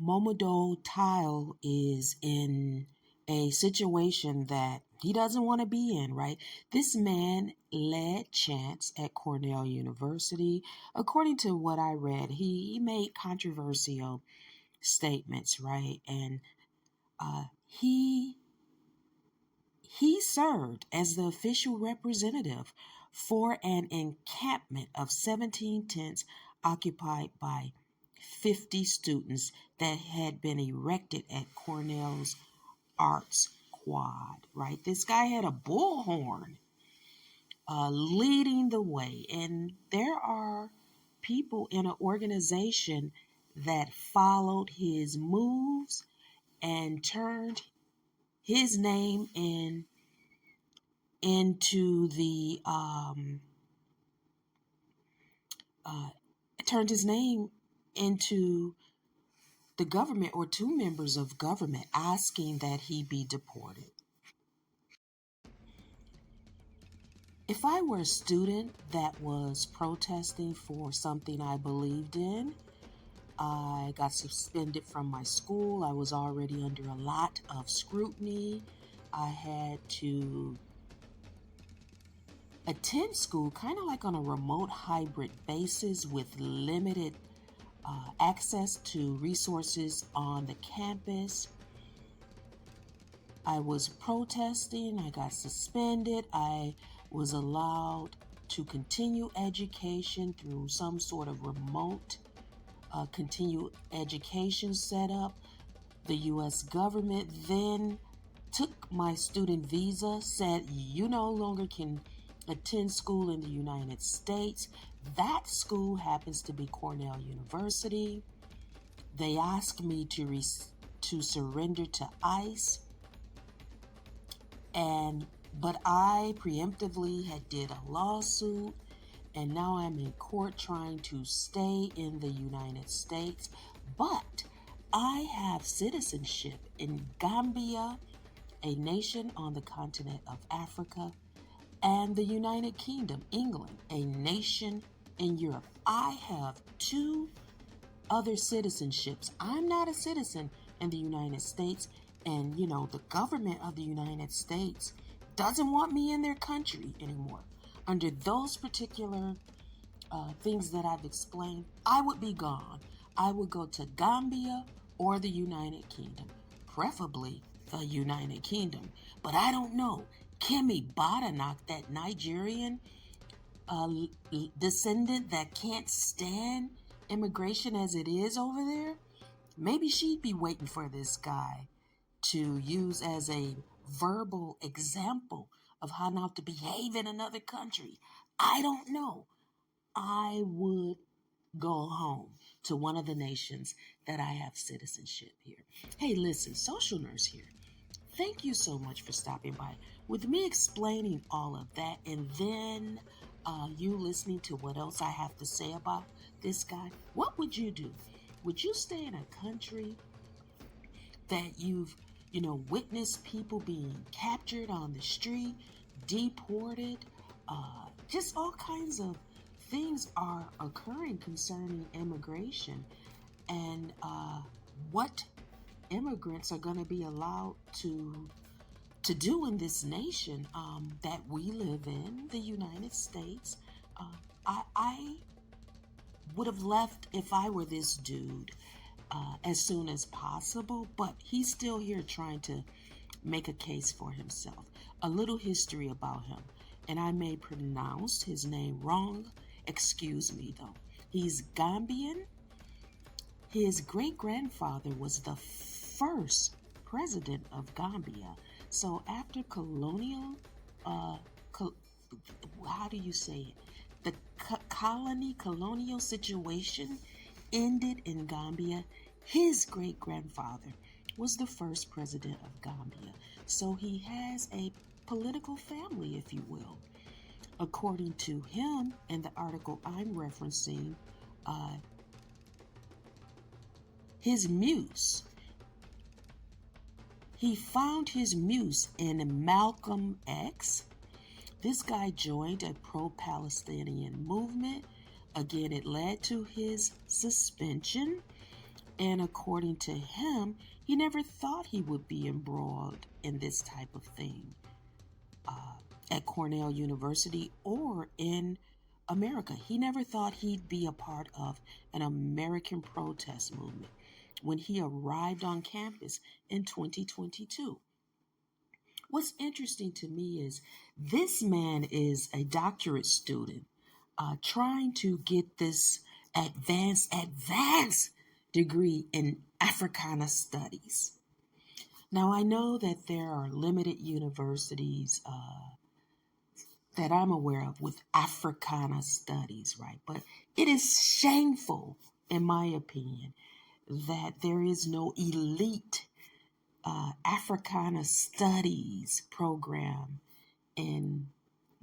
Momodou Taal is in a situation that he doesn't want to be in, right? This man led chants at Cornell University. According to what I read, he made controversial statements, right? And he served as the official representative for an encampment of 17 tents occupied by 50 students that had been erected at Cornell's Arts Quad, right? This guy had a bullhorn leading the way. And there are people in an organization that followed his moves and turned his name into the uh, turned his name into the government or two members of government asking that he be deported. If I were a student that was protesting for something I believed in, I got suspended from my school. I was already under a lot of scrutiny. I had to attend school kind of like on a remote hybrid basis with limited access to resources on the campus. I was protesting, I got suspended, I was allowed to continue education through some sort of remote continued education setup. The U.S. government then took my student visa, said you no longer can attend school in the United States. That school happens to be Cornell University. They asked me to surrender to ICE, but I preemptively had did a lawsuit, and now I'm in court trying to stay in the United States. But I have citizenship in Gambia, a nation on the continent of Africa, and the United Kingdom, England, a nation in Europe. I have two other citizenships. I'm not a citizen in the United States, and the government of the United States doesn't want me in their country anymore. Under those particular things that I've explained, I would be gone. I would go to Gambia or the United Kingdom, preferably the United Kingdom. But I don't know. Kemi Badenoch, that Nigerian descendant that can't stand immigration as it is over there, maybe she'd be waiting for this guy to use as a verbal example of how not to behave in another country. I don't know. I would go home to one of the nations that I have citizenship here. Hey, listen, Social Nurse here. Thank you so much for stopping by with me explaining all of that, and then you listening to what else I have to say about this guy. What would you do? Would you stay in a country that you've witnessed people being captured on the street, deported, just all kinds of things are occurring concerning immigration, and what immigrants are going to be allowed to do in this nation that we live in, the United States. I would have left if I were this dude as soon as possible, but he's still here trying to make a case for himself. A little history about him, and I may pronounce his name wrong. Excuse me, though. He's Gambian. His great-grandfather was the first president of Gambia. So after colonial, how do you say it? The colonial situation ended in Gambia. His great-grandfather was the first president of Gambia. So he has a political family, if you will. According to him, and the article I'm referencing, his muse. He found his muse in Malcolm X. This guy joined a pro-Palestinian movement. Again, it led to his suspension. And according to him, he never thought he would be embroiled in this type of thing at Cornell University or in America. He never thought he'd be a part of an American protest movement when he arrived on campus in 2022. What's interesting to me is this man is a doctorate student trying to get this advanced degree in Africana studies. Now, I know that there are limited universities that I'm aware of with Africana studies, right? But it is shameful, in my opinion, that there is no elite Africana studies program in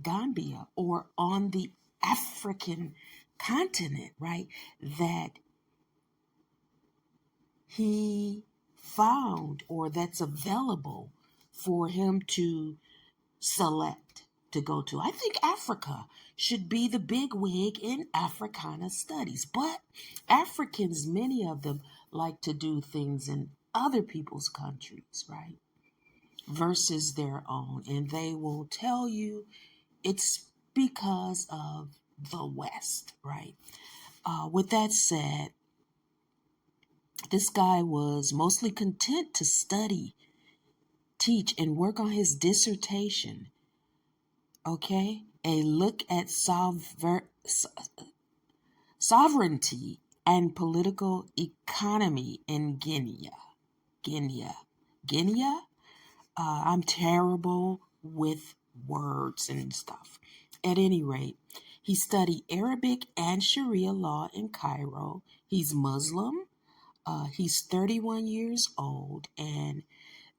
Gambia or on the African continent, right? That he found or that's available for him to select to go to. I think Africa should be the big wig in Africana studies, but Africans, many of them, like to do things in other people's countries, right? Versus their own. And they will tell you it's because of the West, right? With that said, this guy was mostly content to study, teach, and work on his dissertation. Okay? A look at sovereignty and political economy in Guinea. Guinea? I'm terrible with words and stuff. At any rate, he studied Arabic and Sharia law in Cairo. He's Muslim. He's 31 years old. And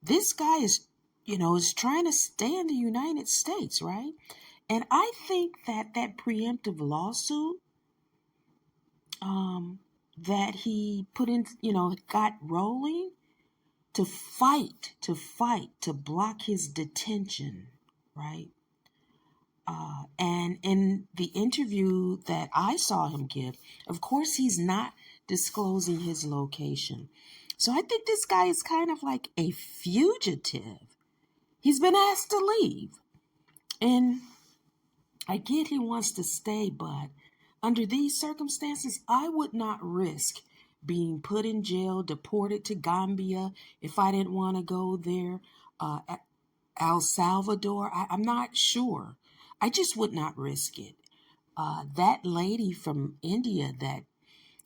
this guy is trying to stay in the United States, right? And I think that preemptive lawsuit that he put in, got rolling to fight, to block his detention, right? And in the interview that I saw him give, of course, he's not disclosing his location. So I think this guy is kind of like a fugitive. He's been asked to leave. And I get he wants to stay, but under these circumstances, I would not risk being put in jail, deported to Gambia if I didn't want to go there. El Salvador, I'm not sure. I just would not risk it. That lady from India that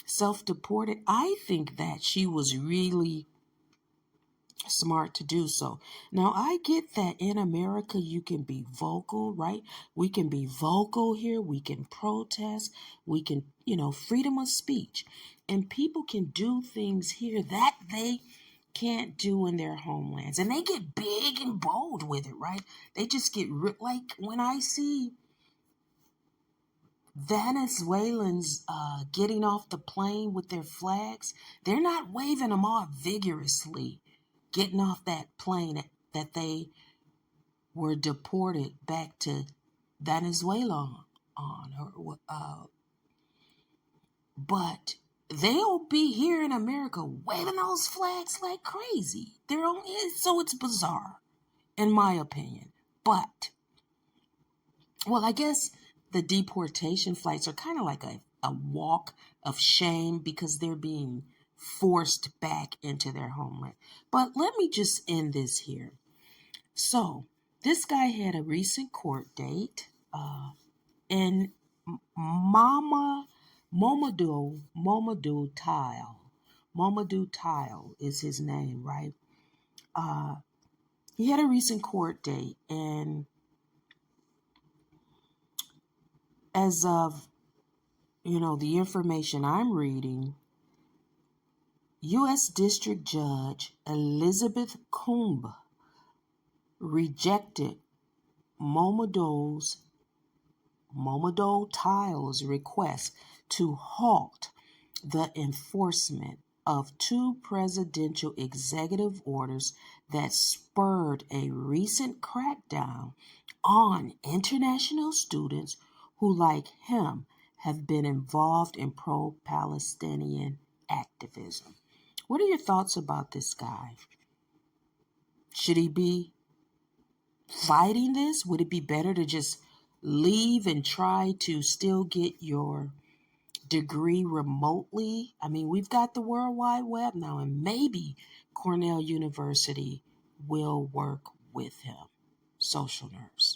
self-deported, I think that she was really smart to do so. Now, I get that in America you can be vocal, right? We can be vocal here. We can protest. We can, freedom of speech. And people can do things here that they can't do in their homelands. And they get big and bold with it, right? They just get, like when I see Venezuelans getting off the plane with their flags, they're not waving them off vigorously, getting off that plane that they were deported back to Venezuela on. But they'll be here in America waving those flags like crazy. So it's bizarre, in my opinion. But, well, I guess the deportation flights are kind of like a walk of shame because they're being forced back into their homeland. But let me just end this here. So, this guy had a recent court date, and Momodou Taal. Momodou Taal is his name, right? He had a recent court date, and as of, the information I'm reading, U.S. District Judge Elizabeth Coombe rejected Momodou Taal's request to halt the enforcement of two presidential executive orders that spurred a recent crackdown on international students who, like him, have been involved in pro-Palestinian activism. What are your thoughts about this guy? Should he be fighting this? Would it be better to just leave and try to still get your degree remotely? I mean, we've got the World Wide Web now, and maybe Cornell University will work with him. Social nerves.